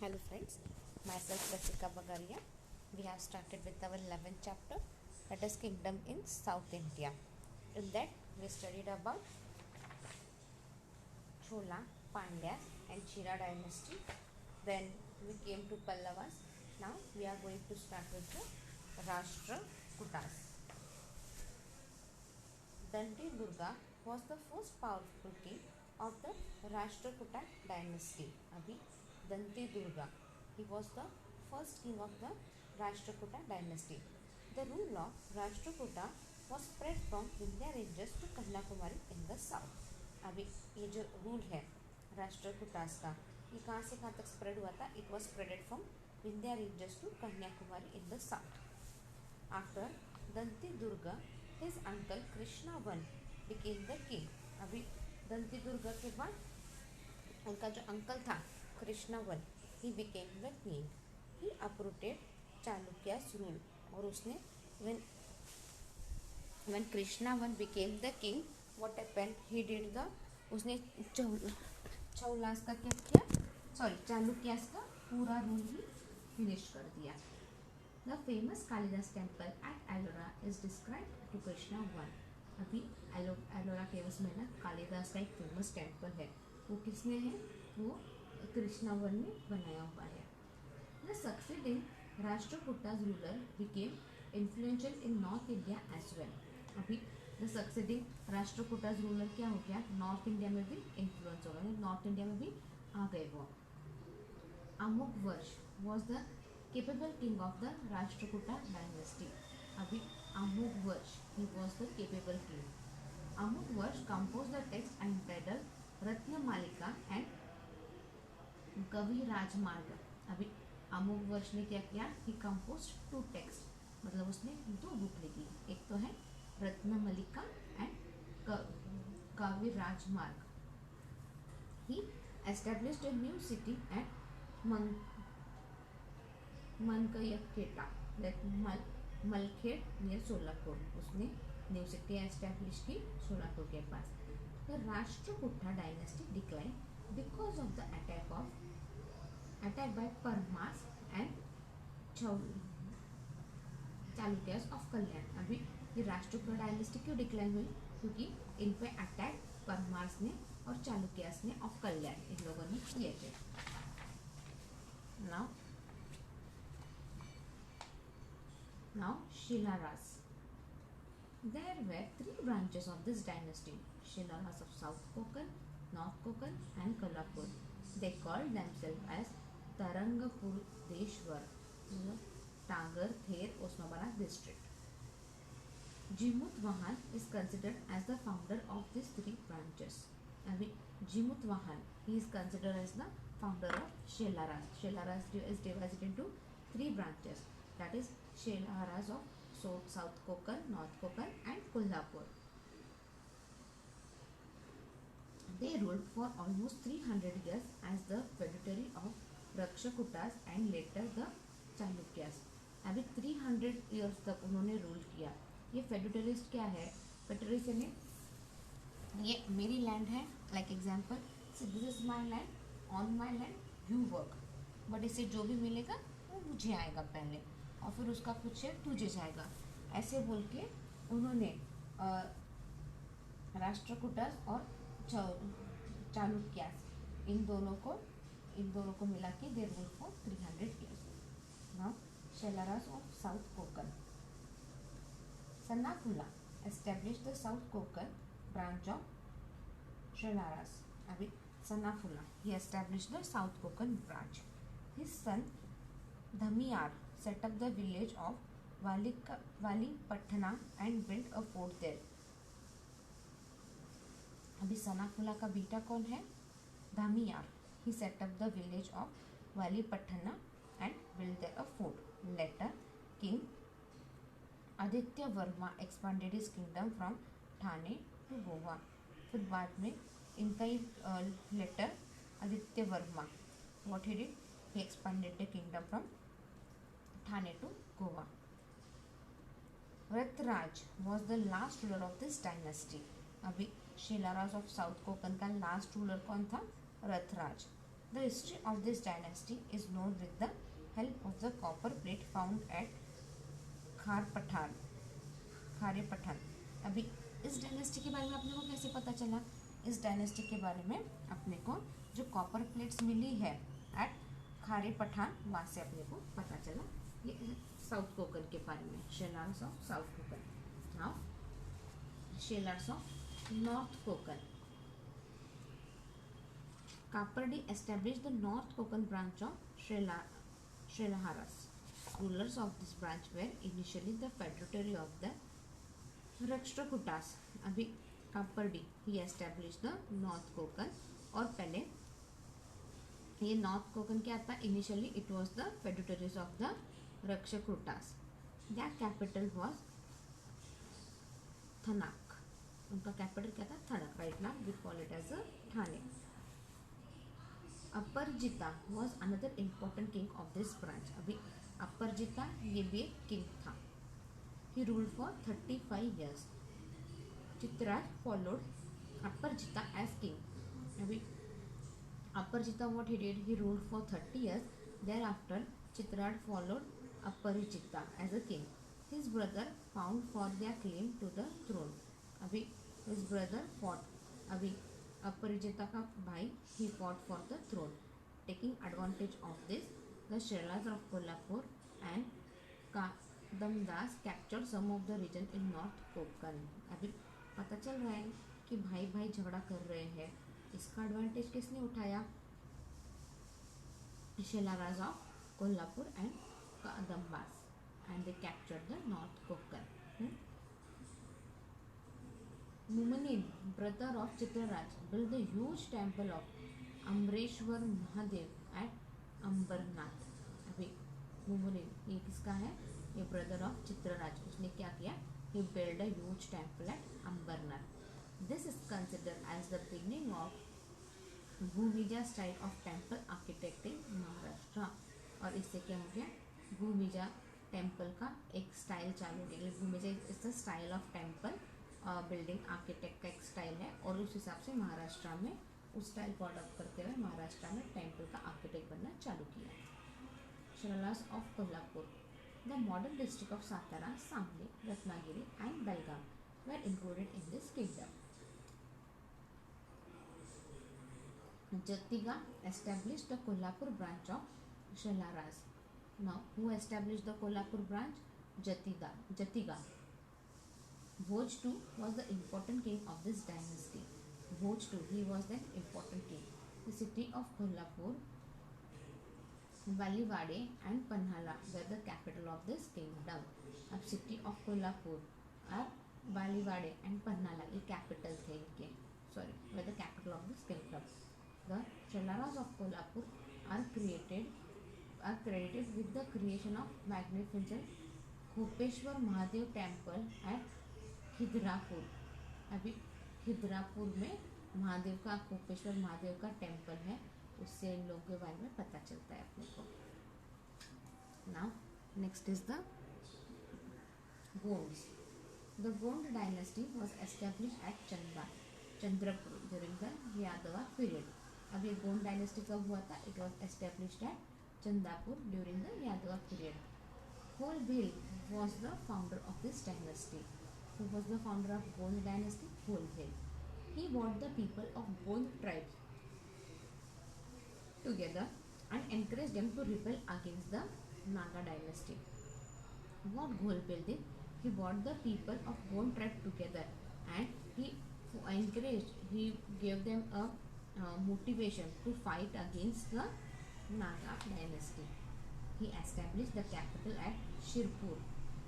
Hello friends, myself Rasika Bagaria. We have started with our 11th chapter, that is Kingdom in South India. In that we studied about Chola, Pandyas and Chira dynasty. Then we came to Pallavas. Now we are going to start with the Rashtrakutas. Danti Durga was the first powerful king of the Rashtrakuta dynasty. Abhi Danti Durga. He was the first king of the Rashtrakuta dynasty. The rule of Rashtrakuta was spread from Vindhya ranges to Kanyakumari in the south. अभी ये जो rule है राष्ट्रकूटास का, ये कहाँ से कहाँ तक स्प्रेड हुआ था? It was spreaded from Vindhya ranges to Kanyakumari in the south. After Danti Durga his uncle Krishnavan became the king. अभी दंती दुर्गा के बाद उनका जो अंकल था Krishnavan, he became the king. He uprooted Chalukyas rule. और उसने when Krishnavan became the king, what happened? He did the, उसने चौलास का क्या किया? सॉरी, चालुक्यास का पूरा रूल ही फिनिश कर दिया. The famous Kalidas temple at Ellora is described to Krishna one. अभी एलोरा केव्स में ना कालिदास का एक फेमस टेम्पल है. वो किसने है? वो कृष्णा वन ने बनाया हुआ है. The succeeding Rashtrakutas ruler became influential in North India as well. अभी the succeeding Rashtrakutas ruler क्या हो गया? नॉर्थ इंडिया में भी इन्फ्लुएंस हो गया, नॉर्थ इंडिया में भी आ गए वो. अमुकवर्ष was the capable king of the Rashtrakuta dynasty. अभी अमुकवर्ष, he was the capable king. अमुकवर्ष composed the text entitled Ratnamalika and कवि राजमार्ग. अभी अमुकवर्ष ने क्या किया? he composed two texts, मतलब उसने दो बुक लिखी. एक तो है रत्नमालिका एंड कवि राजमार्ग. he established a new city at Manyakheta, Malkhed near Solapur. उसने न्यू सिटी एस्टैब्लिश की सोलापुर के पास. The Rashtrakuta dynasty decline because of the attack by Paramars and Chalukyas of Kalyan. अभी ये राष्ट्रकूटा डायनेस्टी क्यों डिक्लाइन हुई? क्योंकि इन पे अटैक परमार्स ने और चालुक्यास ने ऑफ कल्याण, इन लोगों ने किए थे. Now Shilaras. There were three branches of this dynasty: Shilaras of South Konkan, North Konkan and Kolhapur. They called themselves as Tarangapurdeshwar, Tagar, Ther, Osmanabaद district. Jimutwahan is considered as the founder of these three branches. अभी Jimutwahan, he is considered as the founder of Shilaras. Shilaras is divided into three branches, that is Shilaras of South Konkan, North Konkan and Kolhapur. They ruled for almost 300 years as the feudatory of Rakshtrakutas and later the Chalukyas. अभी 300 years तक उन्होंने rule किया. ये federalist क्या है? Federalist यानी ये मेरी लैंड है, like example, this is my land, on my land you work, but इससे जो भी मिलेगा वो मुझे आएगा पहले, और फिर उसका कुछ शेयर तुझे जाएगा. ऐसे बोल के उन्होंने राष्ट्रकूटस और चालुक्यास, इन दोनों को मिला के they rule for 300 years. Now Shelaras of south Konkan. Sannaphulla established the South Konkan branch of Shilaras. अभी सन्नाफुला, he established the South Konkan branch. His son Dhamiyar set up the village of Valipatna and built a fort there. अभी सन्नाफुला का बेटा कौन है? धामियार. He set up the village of Valipatna and built there a fort. Later, King Aditya Varma expanded his kingdom from Thane to Goa. फिर बाद में इनका ही later Aditya Varma, what he did, he expanded the kingdom from Thane to Goa. Ratraj was the last ruler of this dynasty. अभी शिलाराज of south Konkan का last ruler कौन था? रथराज. The history of this dynasty is known with the help of the copper plate found at खार पठान खारे पठान। अभी इस dynasty के बारे में अपने को कैसे पता चला? इस डायनेस्टी के बारे में अपने को जो कॉपर प्लेट्स मिली है एट खारे पठान, वहाँ से अपने को पता चला। ये साउथ कोकन के बारे में, Shelars of south Kokan. Now Shelars of north Kokan. Kapardi established the North Konkan branch of Shelaharas. Rulers of this branch were initially the feudatory of the Rashtrakutas. अभी कापरडी ही एस्टेब्लिश द नॉर्थ कोकन, और पहले ये नॉर्थ कोकन क्या था? Initially it was the federatories of the Rashtrakutas. The capital was Thanak. उनका capital क्या था? Thanak. Right now we call it as a Thane. Aparajita was another important king of this branch. अभी अपरजिता ये भी एक किंग था। He ruled for 35 years. Chittaraja followed Aparajita as king. अभी Aparajita what he did? He ruled for 30 years. Thereafter Chitraj followed Aparajita as a king. His brother found for their claim to the throne. अभी his brother fought. अभी अपरिजिता का भाई he fought for the throne. Taking advantage of this, the Shelas of Kolhapur and Kadamdas captured some of the region in North Konkan. अभी पता चल रहा है कि भाई भाई झगड़ा कर रहे हैं। इसका एडवांटेज किसने उठाया? Shelas of Kolhapur and Kadambas, and they captured the North Konkan. Mumanin, brother of Chitraraj, built the huge temple of Ambareshwar Mahadev at Ambarnath. अभी मुमुनिन ये किसका है? ये ब्रदर ऑफ चित्रराज। उसने क्या किया? He build a huge temple at Ambarnath. This is considered as the beginning of Bhumija style of temple architect in Maharashtra. और इससे क्या हो गया? भूमिजा टेम्पल का एक स्टाइल चालू हो गया। Bhumija is the style of temple building architect का एक स्टाइल है, और उस हिसाब से महाराष्ट्र में उस स्टाइल को अडॉप्ट करते हुए महाराष्ट्र में टेम्पल का आर्किटेक्ट बनना चालू किया। Shelars of Kolhapur. The modern district of Satara, Sangli, Ratnagiri and Belgaum were included in this kingdom. Jatiga established the Kolhapur branch of Shelaras. Now, who established the Kolhapur branch? Jatiga. Bhoj II was the important king of this dynasty. Bhoj II, he was the important king. The city of Kolhapur, Valivade and Panhala were the capital of this kingdom. अब city of Kolhapur और Valivade and Panhala ये capital थे इनके, sorry, were the capital of this kingdom. The Shelaras of Kolhapur are credited with the creation of magnificent Kopeshwar Mahadev temple at Khidrapur. अभी खिद्रापुर में महादेव का, कोपेश्वर महादेव का temple है। उससे इन लोगों के बारे में पता चलता है अपने को। Now next is the Gonds. The Gond dynasty was establish at Chandrapur during the Yadava period. अब ये गोंड डायनेस्टी कब हुआ था? It was established at Chandapur during the Yadava period. Holbil was the founder of this dynasty. Who was the founder of Gond dynasty? Holbhel. He brought the people of Gond tribes together and encouraged them to rebel against the Naga dynasty. What Holbhel did? He brought the people of Gond tribe together and he gave them a motivation to fight against the Naga dynasty. He established the capital at Shirpur.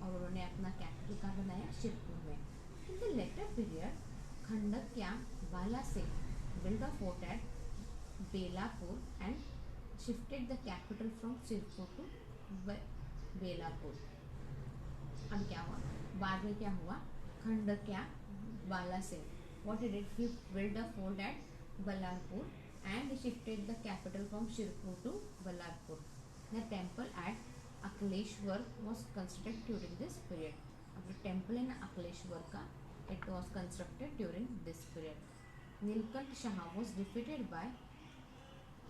और उन्होंने अपना capital कहाँ बनाया? शिरपुर में। In the later period Khandkya Bala Singh build a fort at Belapur and shifted the capital from Shirpur to Belapur. अब क्या हुआ? बाद में क्या हुआ? Khandkya Bala Singh what he did? He build a fort at Ballarpur and shifted the capital from Shirpur to Ballarpur. The temple at Akleshwar was constructed during this period. अब temple है ना अकलेश्वर का, it was constructed during this period. Nilkanth Shah was defeated by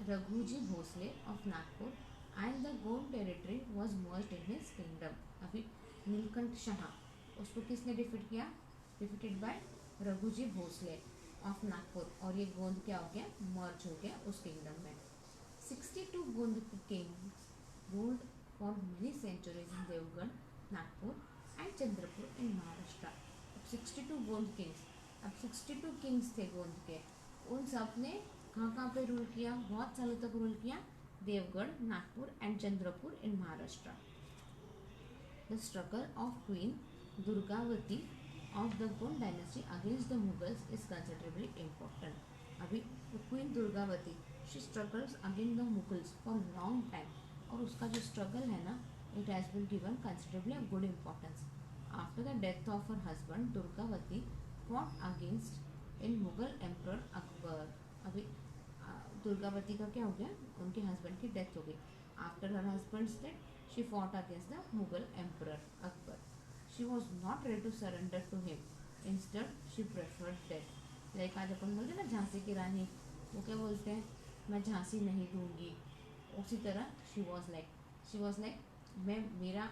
Raghuji Bhonsle of Nagpur and the Gond territory was merged in his kingdom. अभी नीलकंठ शाह, उसको किसने defeat किया? Defeated by Raghuji Bhonsle of Nagpur, और ये गोंद क्या हो गया? मर्ज हो गया उस किंगडम में। 62 Gond kings ruled for many centuries in Deogarh, Nagpur and Chandrapur in Maharashtra. अब 62 गोंद किंग्स, अब 62 किंग्स थे गोंद के, उन सब ने कहाँ पे रूल किया? बहुत सालों तक रूल किया, Deogarh, Nagpur and Chandrapur in Maharashtra. The struggle of queen Durgavati of the Gond dynasty against the Mughals is considerably important. अभी queen Durgavati, she struggles against the Mughals for long time, और उसका जो स्ट्रगल है ना, it has been given considerably a good importance. After the death of her husband, Durgavati fought against in Mughal emperor Akbar. अभी दुर्गावती का क्या हो गया? उनके हस्बैंड की डेथ हो गई। After her husband's death, she fought against the Mughal emperor Akbar. She was not ready to surrender to him. Instead, she preferred death. Like आज अपन बोलते हैं ना झांसी की रानी, वो क्या बोलते हैं? मैं झांसी नहीं दूंगी। उसी तरह she was like मैं मेरा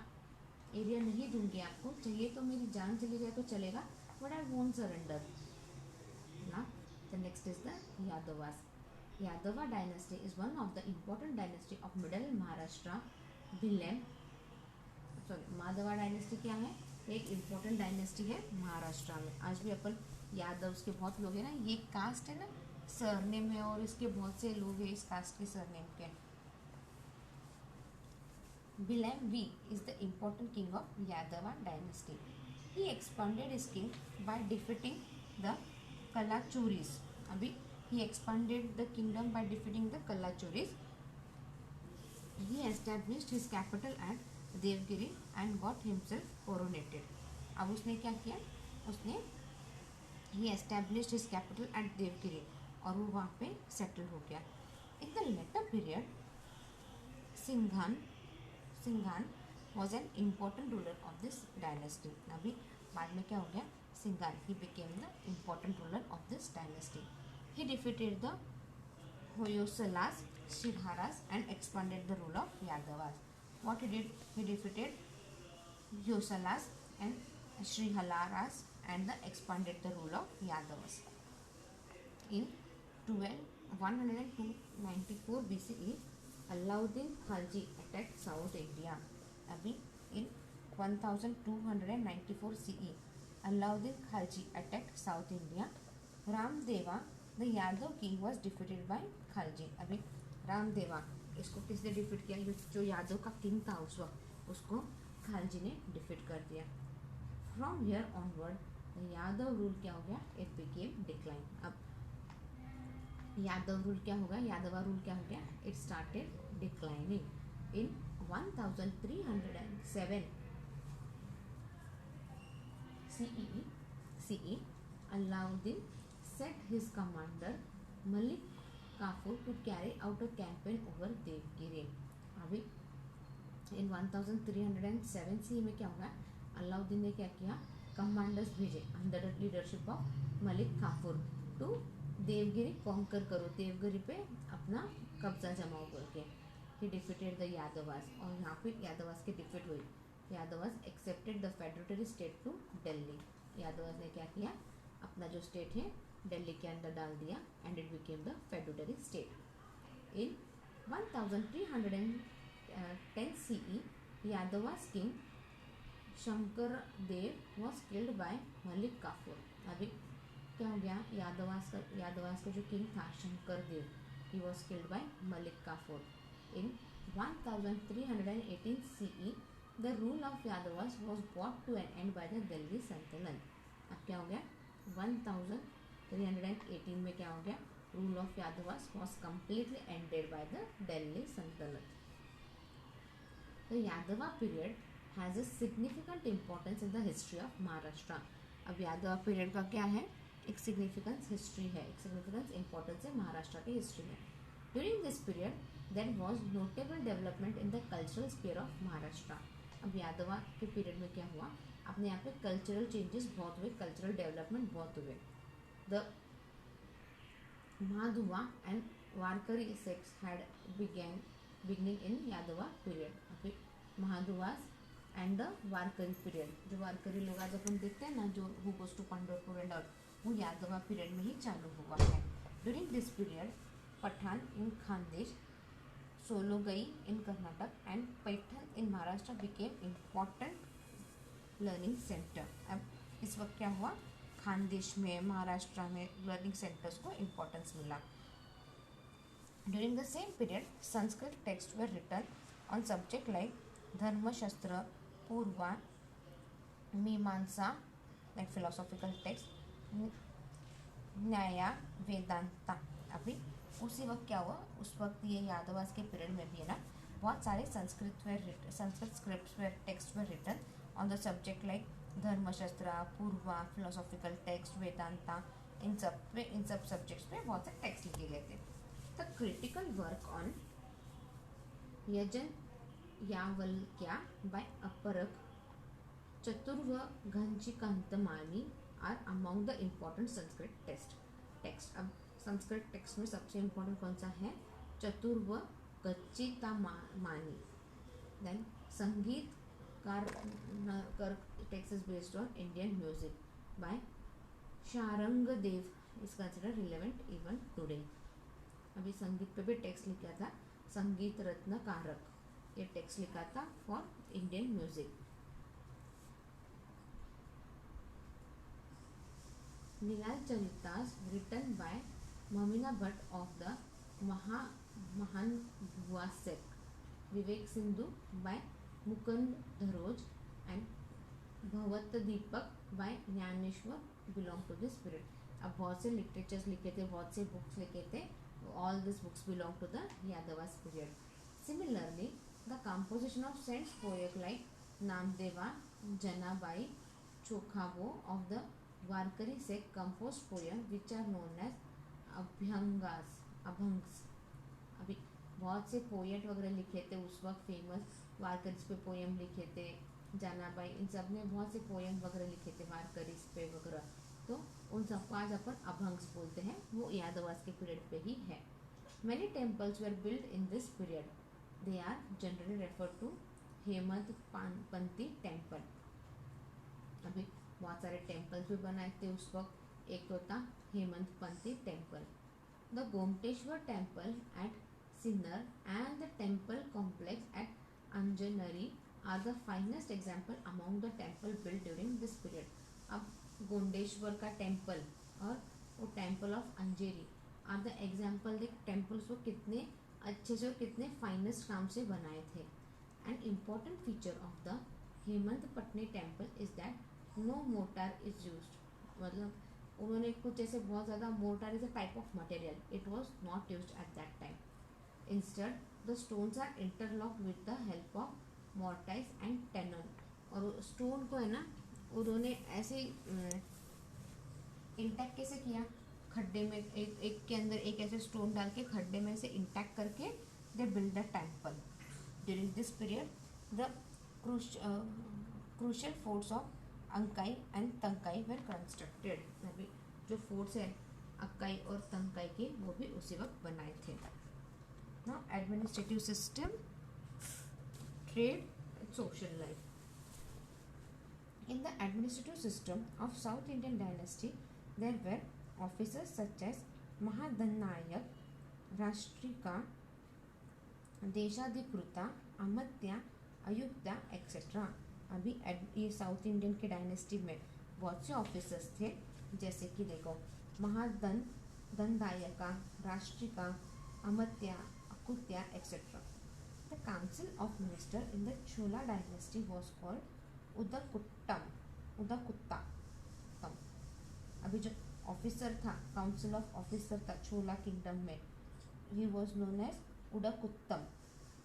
एरिया नहीं दूंगी आपको, चाहिए तो मेरी जान चली जाए तो चलेगा, बट आई वोंट सरेंडर ना। The next is the Yadavas. Yadava dynasty is one of the important dynasty of middle Maharashtra. Bhillam Madhava dynasty क्या है? एक इम्पोर्टेंट डायनेस्टी है महाराष्ट्र में। आज भी अपन यादव के बहुत लोग हैं ना, ये कास्ट है ना, सरनेम है, और इसके बहुत से लोग हैं इस कास्ट के सरनेम के। Bilam V is the important king of Yadava dynasty. He expanded his king by defeating the Kalachuris. अभी he expanded the kingdom by defeating the Kalachuris. He established his capital at Devgiri and got himself coronated. अब उसने क्या किया? उसने he established his capital at Devgiri, और वो वहाँ पे सेटल हो गया। In the later period, सिंघान was an important ruler of this dynasty. अभी बाद में क्या हो गया? सिंघान, he became the important ruler of this dynasty. He defeated the Hoysalas, Shivharas and expanded the rule of Yadavas. What he did? He defeated Hoysalas and Srihalaras and expanded the rule of Yadavas. In 194 BCE, Alauddin Khalji attacked South India. अभी in 1294 CE, Alauddin Khalji attacked South India. Ramdeva, the Yadav king, was defeated by Khalji. अभी रामदेवा, इसको किसने defeat किया? जो यादव का king था उस वक्त, उसको खालजी ने डिफीट कर दिया। From here onward Yadav rule क्या हो गया? It became decline. अब यादव रूल क्या होगा? यादवा रूल क्या हो गया? It started declining. In 1307 CE, Alauddin set his commander Malik Kafur to carry out a campaign over Devgiri. अभी इन 1307 CE में क्या होगा? अलाउद्दीन ने क्या किया? कमांडर्स भेजे under the leadership of Malik Kafur to Devagiri conquer करो, देवगिरी पे अपना कब्जा जमाओ करके। ही डिफीटेड द यादवास, और यहाँ पे यादवास की डिफीट हुई। Yadavas accepted the feudatory state to Delhi. Yadavas ने क्या किया? अपना जो स्टेट है दिल्ली के अंदर डाल दिया, and it became the feudatory state. In 1310 CE, Yadavas king Shankar Dev was killed by Malik Kafur. अभी क्या हो गया? यादवास का जो किंग था Shankar Dev, he was killed by Malik Kafur. In 1318 CE, the rule of Yadavas was brought to an end by the Delhi Sultanate. अब क्या हो गया? 1318 में क्या हो गया? Rule of Yadavas was completely ended bye the Delhi सल्तनत। The Yadava period has a significant importance in the history of Maharashtra. अब यादवा पीरियड का क्या है? एक सिग्निफिकेंस हिस्ट्री है, एक सिग्निफिकेंस इंपॉर्टेंस है महाराष्ट्र की हिस्ट्री में। During this period there was notable development in the cultural sphere of Maharashtra. अब यादवा के पीरियड में क्या हुआ? अपने यहाँ पे कल्चरल चेंजेस बहुत हुए, कल्चरल डेवलपमेंट बहुत हुए। The Madhuva and Warkari sects had beginning in Yadava period. Okay, Mahaduvas and the Warkari period. जो वारकरी लोग आज अपन देखते हैं ना, जो who goes to Pandharpur and all, वो यादवा पीरियड में ही चालू हुआ है. During this period Pathan in Khandesh, Sologai in Karnataka and Paithan in Maharashtra became important learning centre. अब इस वक्त क्या हुआ, खानदेश में, महाराष्ट्र में लर्निंग सेंटर्स को इम्पोर्टेंस मिला. During the same period Sanskrit text were written on subject like Dharmashastra, Purva, Mimamsa like philosophical text, Nyaya, Vedanta. अभी उसी वक्त क्या हुआ, उस वक्त ये यादवास के पीरियड में भी है ना, बहुत सारे Sanskrit scripts were text were written on the subject like Dharmashastra, Purva, philosophical text, Vedanta. इन सब सब्जेक्ट्स पे बहुत से टेक्स्ट लिखे गए थे. The critical work on Yajnavalkya by Aparak, Chaturv, घंचिकांतमानी are among the important Sanskrit text. अब संस्कृत टेक्स्ट में सबसे इम्पोर्टेंट कौन सा है, चतुर्व, गच्चितामानी. देन संगीत कर text is based on Indian music by Sharangdev, is consider relevant even today. अभी संगीत पे भी टेक्स्ट लिखा था, संगीत रत्न कारक, ये टेक्स्ट लिखा था for Indian music. Lila Charitas written by Mamina Bhatt of the Mahan sect, Vivek Sindhu by Mukund Dharoj and Bhagvat Deepak by Dnyaneshwar belong to this period. अब बहुत से लिटरेचर्स लिखे थे, बहुत से बुक्स लिखे थे, all these books belong to the Yadavas period. Similarly, the composition of saints poets like Namdeva, Janabai, Chokhavo of the Varkari sect composed poems which are known as अभंग्स. अभी बहुत से पोएट वगैरह लिखे थे उस वक्त, फेमस वारकरीज पे पोएम लिखे थे, जनाबाई, इन सब ने बहुत से पोएम वगैरह लिखे थे वारकरीज पे वगैरह. तो उन सबको आज अपन अभंग्स बोलते हैं, वो यादवास के पीरियड पे ही है. Many temples were build in this period. They are generally refer to Hemant Panthi temple. अभी बहुत सारे टेम्पल्स भी बनाए थे उस वक्त. एक तो था हेमंत पंथी temple. The Gomteshwar temple at Sinnar and the temple complex at Anjaneri are the finest example among the temple build during this period. अब गोंडेश्वर का टेम्पल और वो temple of Anjeri are the example. देख टेम्पल्स वो कितने अच्छे से और कितने फाइनेस्ट काम से बनाए थे. And important feature of the Hemant Patni temple is that no mortar is used. मतलब उन्होंने कुछ ऐसे बहुत ज़्यादा, mortar is a type of material, it was not used at that time. Instead the stones are interlock with the help of mortise and tenon. और stone को है ना उन्होंने ऐसे इंटैक्ट कैसे किया, खड्डे में एक के अंदर एक ऐसे स्टोन डाल के खड्डे में से इंटैक्ट करके they build the temple. During this period the crucial forts of Ankai and Tankai were constructed. अभी जो फोर्ट्स है अक्काई और तंकाई के, वो भी उसी वक्त बनाए थे. Now administrative system, trade, social life. In the administrative system of South Indian dynasty, there were officers such as Mahadanayak, Rashtrika, Deshadipruta, Amatya, Ayuktya, etc. अभी ये साउथ इंडियन के डायनेस्टी में बहुत से ऑफिसर्स थे, जैसे कि देखो Mahadan, Dandayaka, Rashtrika, Amatya, Akutya, etcetera. The council of minister in the Chola dynasty was called Udakutta. अभी जो ऑफिसर था, काउंसिल ऑफ ऑफिसर था चोला किंगडम में, he was known as Udakuttam.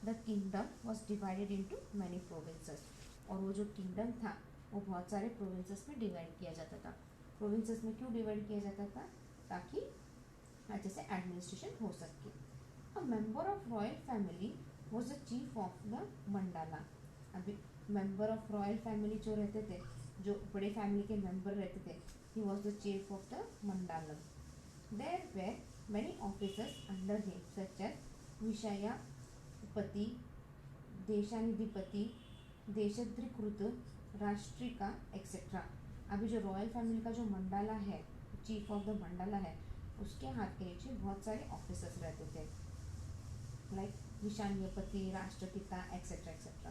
The kingdom was divided into many provinces. और वो जो किंगडम था वो बहुत सारे प्रोविंसेस में डिवाइड किया जाता था. प्रोविंसेस में क्यों डिवाइड किया जाता था, ताकि अच्छे से एडमिनिस्ट्रेशन हो सके. A member of royal family was the chief of the mandala. अभी मेंबर ऑफ रॉयल फैमिली जो रहते थे, जो बड़े फैमिली के मेंबर रहते थे, he was the chief of the Mandalam. There were many officers under him such as Vishayapati, Deshanidhipati, Deshdrikrit, Rashtrika etcetera. अभी जो रॉयल फैमिली का जो मंडाला है, चीफ ऑफ द मंडाला है, उसके हाथ के नीचे बहुत सारे ऑफिसर्स रहते थे, लाइक विशान्यपति, राष्ट्रपिता et cetera et cetera.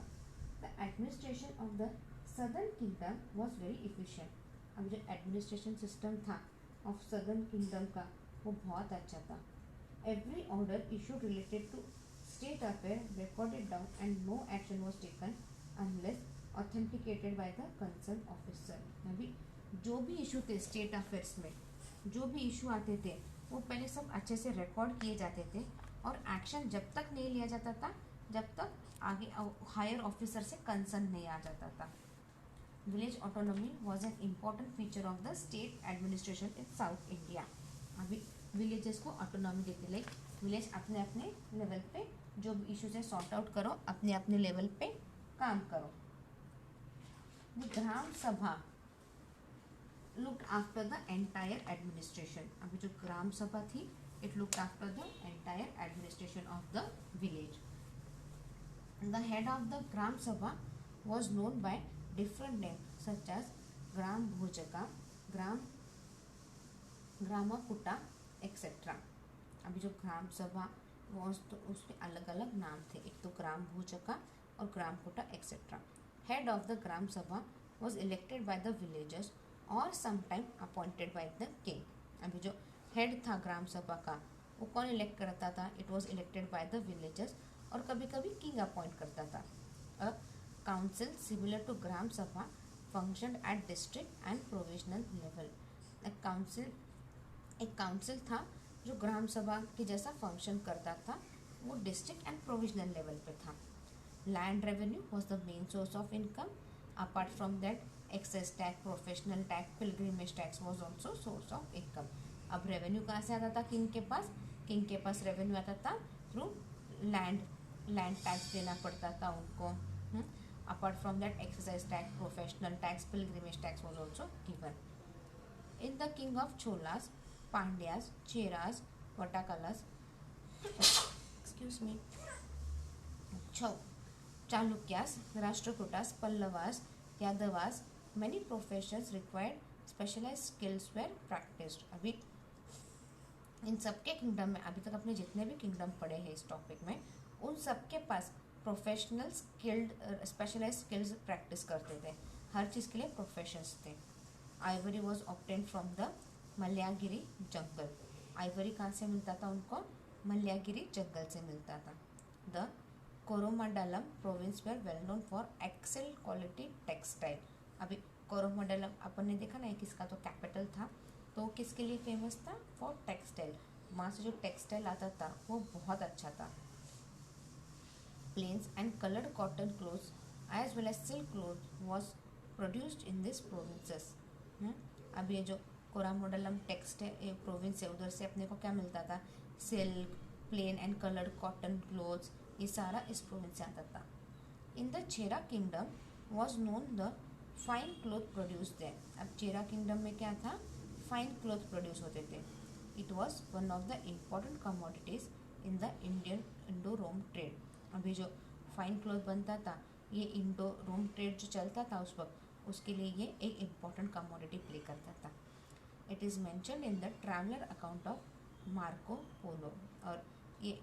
The administration of the southern kingdom was very efficient. अब जो एडमिनिस्ट्रेशन सिस्टम था ऑफ सदर्न किंगडम का वो बहुत अच्छा था। Every order issued related to state affair recorded down and no action was taken unless authenticated by the concerned officer। अभी जो भी इशू थे स्टेट अफेयर्स में, जो भी इशू आते थे वो पहले सब अच्छे से रिकॉर्ड किए जाते थे और एक्शन जब तक नहीं लिया जाता था जब तक आगे हायर ऑफिसर से कंसर्न नहीं आ जाता था। Village autonomy was an important feature of the state administration in south India. अभी विलेजेस को ऑटोनॉमी देते, लाइक विलेज अपने अपने लेवल पे जो भी इशू से सॉर्ट आउट करो, अपने अपने लेवल पे काम करो। The Gram Sabha looked after the entire administration. अभी जो ग्राम सभा थी it looked after the entire administration of the village. The head of the Gram Sabha was known by different names such as Gram Bhojaka, Gramakuta etcetera. अभी जो ग्राम सभा वॉज तो उसके अलग अलग नाम थे, एक तो ग्राम भोजका और Gramakuta etcetera. Head of the Gram Sabha was elected by the villagers और sometime appointed by the king. अभी जो हेड था ग्राम सभा का वो कौन इलेक्ट करता था? It was elected by the villagers और कभी कभी किंग अपॉइंट करता था। अ काउंसिल सिमिलर टू ग्राम सभा functioned at district and provisional level. एक काउंसिल था जो ग्राम सभा के जैसा फंक्शन करता था, वो डिस्ट्रिक्ट एंड प्रोविजनल लेवल पे था। Land revenue was the main source of income. Apart from that excess tax, professional tax, pilgrimage tax was also source of income. अब रेवेन्यू कहाँ से आता था किंग के पास? किंग के पास रेवेन्यू आता था थ्रू लैंड टैक्स देना पड़ता था उनको। Apart from that, excise tax, professional tax, pilgrimage tax was also given. In the king of Cholas, Pandyas, Cheras, Vatakalas, excuse me, Chalukyas, Rashtrakutas, Pallavas, Yadavas, many professions required specialized skills were practiced। अभी इन सबके kingdom में, अभी तक अपने जितने भी kingdom पढ़े हैं इस टॉपिक में, उन सबके पास professional skilled specialise skills practice करते थे। हर चीज़ के लिए प्रोफेशंस थे। Ivory was obtain from the Malyagiri jungle. Ivory कहाँ से मिलता था उनको? मल्यागिरी जंगल से मिलता था। The Coromandalam province were well known for excel quality textile. अभी कोरोमंडलम अपन ने देखा ना, किसका तो कैपिटल था, तो किसके लिए फेमस था? For textile. वहाँ से जो टेक्सटाइल आता था वो बहुत अच्छा था। Plains and colored cotton clothes as well as silk clothes was produced in these provinces। अब ये जो कोरामंडलम टेक्सटाइल प्रोविंस है उधर से अपने को क्या मिलता था? Silk, plain and coloured cotton clothes, ये सारा इस प्रोविंस से आता था। In the Chera kingdom was known the fine cloth produce there. अब चेरा किंगडम में क्या था? फाइन क्लोथ प्रोड्यूस होते थे। It was one of the important commodities in the Indo Rome trade. अभी जो फाइन क्लोथ बनता था ये इंडो रोम ट्रेड जो चलता था उस वक्त, उसके लिए ये एक इम्पॉर्टेंट कमोडिटी प्ले करता था। It is mentioned in the traveller account of Marco पोलो। और ये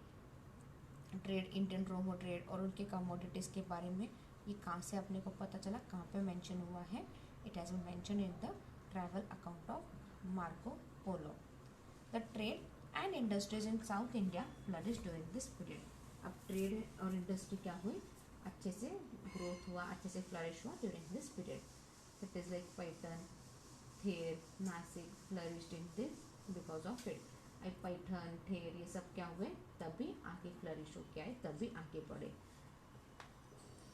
ट्रेड, इंडियन रोमो ट्रेड और उनके कमोडिटीज़ के बारे में ये कहाँ से अपने को पता चला, कहाँ पे मेंशन हुआ है? It has been mentioned in the travel account of Marco Polo. The trade and industries in south India flourish during this period. अब ट्रेड और इंडस्ट्री क्या हुई? अच्छे से ग्रोथ हुआ, अच्छे से फ्लरिश हुआ during this period. It is like Paithan, Ter, Nashik flourished in this because of it. Paithan, Ter ये सब क्या हुए? तभी आगे फ्लरिश हो के आए, तभी आगे बढ़े।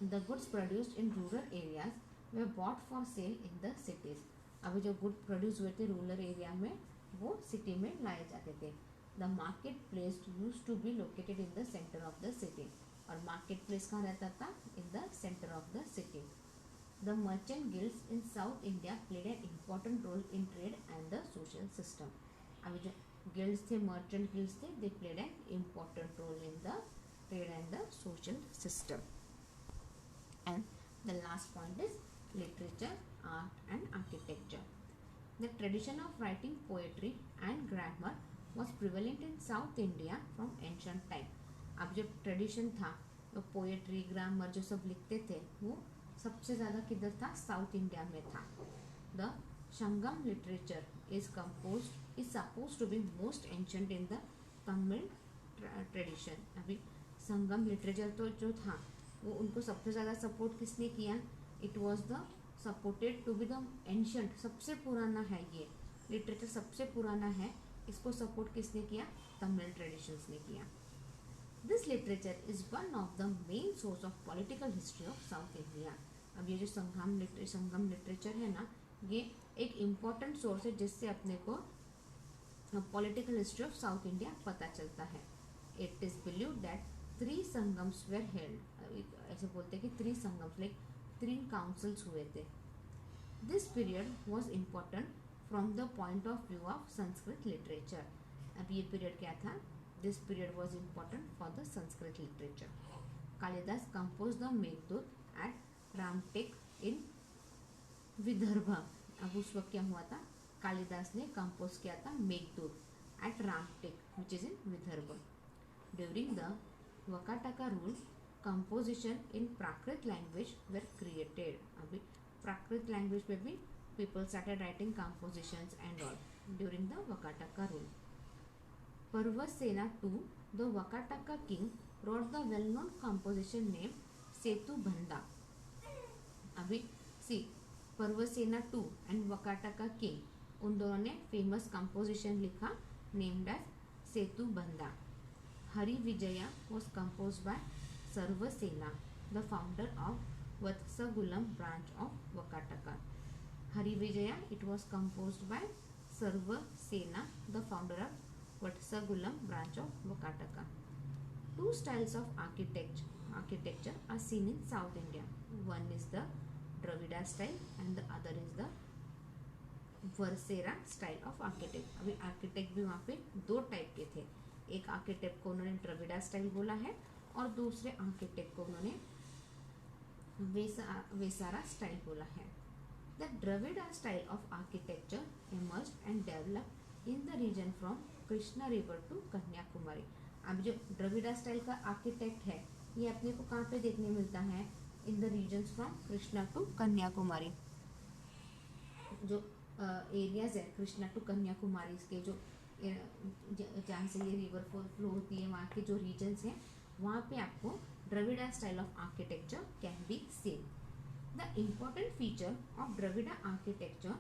The goods produced in rural areas were bought for sale in the cities. अभी जो गुड प्रोड्यूस हुए थे रूरल एरिया में वो सिटी में लाए जाते थे। The market place used to be located in the center of the city। और market place कहाँ रहता था? In the center of the city। The merchant guilds in South India played an important role in trade and the social system। अभी जो guilds थे, merchant guilds थे, they played an important role in the trade and the social system. And the last point is literature, art and architecture. The tradition of writing poetry and grammar was prevalent in South India from ancient time. अब जो tradition था, वो poetry, grammar जो सब लिखते थे, वो सबसे ज़्यादा किधर था? साउथ इंडिया में था. The Sangam literature is suppose to be most ancient in the Tamil tradition. अभी संगम लिटरेचर तो जो था, वो उनको सबसे ज़्यादा सपोर्ट किसने किया? It was the supported to be the ancient. सबसे पुराना है ये लिटरेचर, सबसे पुराना है. इसको सपोर्ट किसने किया? तमिल ट्रेडिशंस ने किया. This literature is one of the main source of political history of south India. अब ये जो संगम लिटरेचर है ना, ये एक इम्पॉर्टेंट सोर्स है जिससे अपने को political history of south India पता चलता है. It is believe that 3 Sangams were held. ऐसे बोलते हैं कि 3 संगम्स, लाइक 3 काउंसिल्स हुए थे. This period was important from the point of view of Sanskrit literature. अब ये पीरियड क्या था? This period was important for the Sanskrit literature. Kalidas compose the Meghdoot at Ramtek in Vidarbha. अब उस वक्त क्या हुआ था? कालिदास ने कंपोज किया था Meghdoot at Ramtek which is in Vidarbha. During the Vakataka rule, composition in Prakrit language were created. अभी प्राकृत लैंग्वेज पे भी people started writing compositions and all during the Vakataka rule. Parvasena II, the Vakataka king, wrote the well-known composition named Setubandha. अभी see Parvasena II and Vakataka king, उन दोनों ने famous composition लिखा named as Setubandha. Hari Vijaya was composed by Sarvasena, the founder of वत्सगुलम branch of Vakataka. Hari Vijaya, it was composed by Sarvasena, the founder of Vatsagulam branch of Vakataka. 2 styles of architecture are seen in South India. One is the Dravida style and the other is the Versera style of architect. अभी architect भी वहाँ पे 2 type के थे. एक architect को उन्होंने Dravida style बोला है और दूसरे आर्किटेक्ट को उन्होंने वेसारा स्टाइल बोला है. The Dravida style of architecture emerged and developed in the region from Krishna river to Kanyakumari. अब जो द्रविड़ा स्टाइल का आर्किटेक्ट है, ये अपने को कहाँ पे देखने मिलता है? In the regions from Krishna to Kanyakumari. जो एरियाज है कृष्णा टू कन्याकुमारी के, जो जहाँ से ये रिवर फ्लो होती है, वहाँ के जो रीजन्स हैं, वहाँ पे आपको Dravida style of architecture can be seen. The important feature of Dravida architecture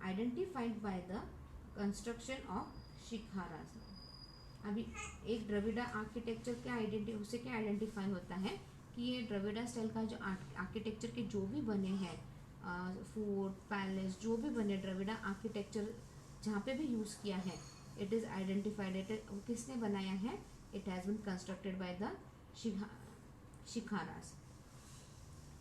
identified by the construction of Shikharas. अभी एक द्रविड़ा आर्किटेक्चर उससे क्या आइडेंटिफाई होता है कि ये द्रविड़ा स्टाइल का जो आर्किटेक्चर के जो भी बने हैं, फोर्ट, पैलेस, जो भी बने द्रविड़ा आर्किटेक्चर जहाँ पे भी यूज़ किया है, इट इज़ आइडेंटिफाइड. किसने बनाया है? It has been constructed by the Shikharas.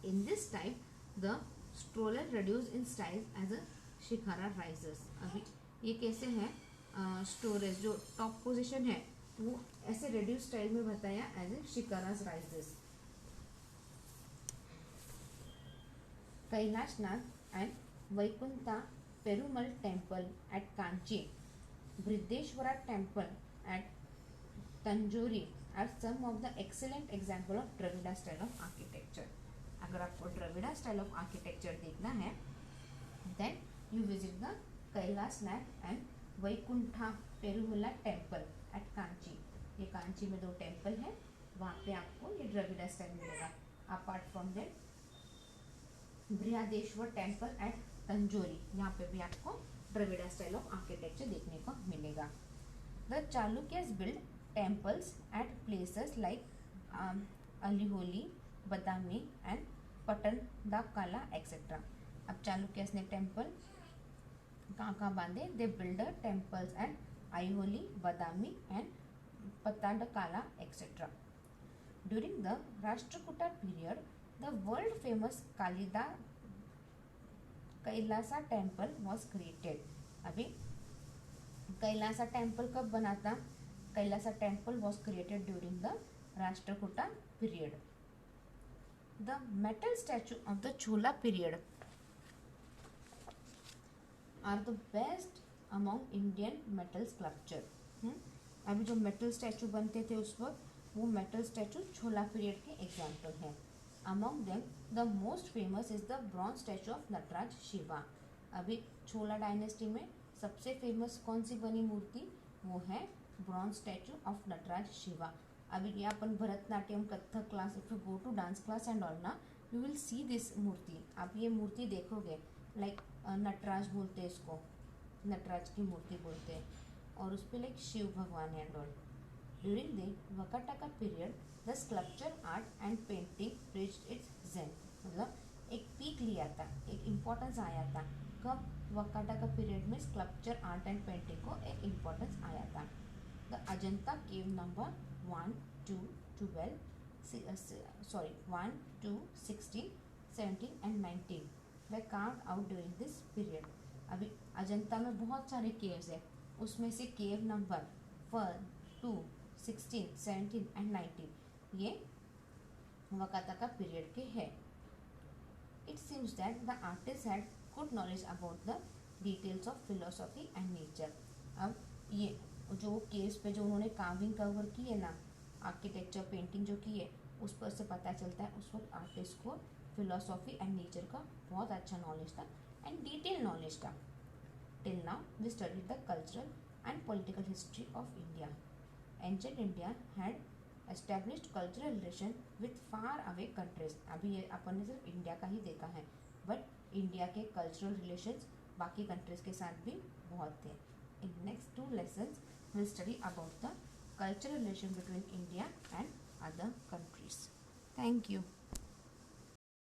In this type the stroller reduce in style as a Shikhara risers. अभी ये कैसे है? स्टोरेज जो टॉप पोजीशन है वो ऐसे रिड्यूस स्टाइल में बताया as a Shikharas rises. Kailashnath and Vaikuntha Perumal temple at Kanchi, Brihadeshwara temple at Tanjori are some of the excellent example of Dravida style of architecture. अगर आपको द्रविड़ा स्टाइल ऑफ आर्किटेक्चर देखना है, then you visit the Kailashnath and Vaikuntha Perumala temple at Kanchi. ये कांची में 2 टेम्पल है, वहाँ पे आपको ये द्रविड़ा स्टाइल मिलेगा. Apart from that Brihadeshwar temple at Tanjori, यहाँ पे भी आपको द्रविड़ा स्टाइल ऑफ आर्किटेक्चर देखने को मिलेगा. The Chalukyas build temples at places like Alihole, Badami and Patandakala etcetera. अब चालुक्यस ने टेम्पल कहाँ बांधे? They build temples at Aihole, Badami and Patandkala etcetera. During the Rashtrakuta period, the world famous Kailasa temple was created. अभी कैलासा टेम्पल कब बना था? Kailasa temple was created during the Rashtrakuta period. The metal statue of the Chola period are the best among Indian metal sculpture. अभी जो metal statue बनते थे उस वक्त, वो मेटल स्टैचू छोला पीरियड के एग्जाम्पल हैं. Among them the most famous is the bronze statue of Nataraja Shiva. अभी छोला डायनेस्टी में सबसे फेमस कौन सी बनी मूर्ति? वो है bronze statue of Nataraja Shiva. अभी ये अपन Bharatanatyam, Kathak class, if you go to dance class and all ना, यू विल सी दिस मूर्ति. आप ये मूर्ति देखोगे, लाइक नटराज बोलते हैं इसको, नटराज की मूर्ति बोलते हैं, और उस पर लाइक शिव भगवान and all. During the Vakataka period the sculpture art and painting reached its zen. मतलब एक पीक लिया था, एक इम्पोर्टेंस आया था. कब? वकाटाका पीरियड में स्कल्पचर आर्ट एंड पेंटिंग को एक इम्पोर्टेंस आया था. The Ajanta cave number 1 2 12 1 2 16 17 and 19 way carved out during this period. अभी अजंता में बहुत सारे केव्स हैं, उसमें से केव नंबर 1 2 16 17 एंड 19 ये वकाटाका पीरियड के हैं. It seems that the artist had good knowledge about the details of philosophy and nature. अब ये जो केव्स पे जो उन्होंने कार्विंग कवर की है ना, आर्किटेक्चर पेंटिंग जो की है, उस पर से पता चलता है उस वक्त आर्टिस्ट को फिलोसॉफी एंड नेचर का बहुत अच्छा नॉलेज था एंड डिटेल नॉलेज था. Till now we study the cultural and political history of India. Ancient India had established cultural relation with far away countries. अभी ये अपन ने सिर्फ इंडिया का ही देखा है, बट इंडिया के कल्चरल रिलेशंस बाकी कंट्रीज के साथ भी बहुत थे. In next 2 lessons we'll study about the cultural relation between India and other countries. Thank you.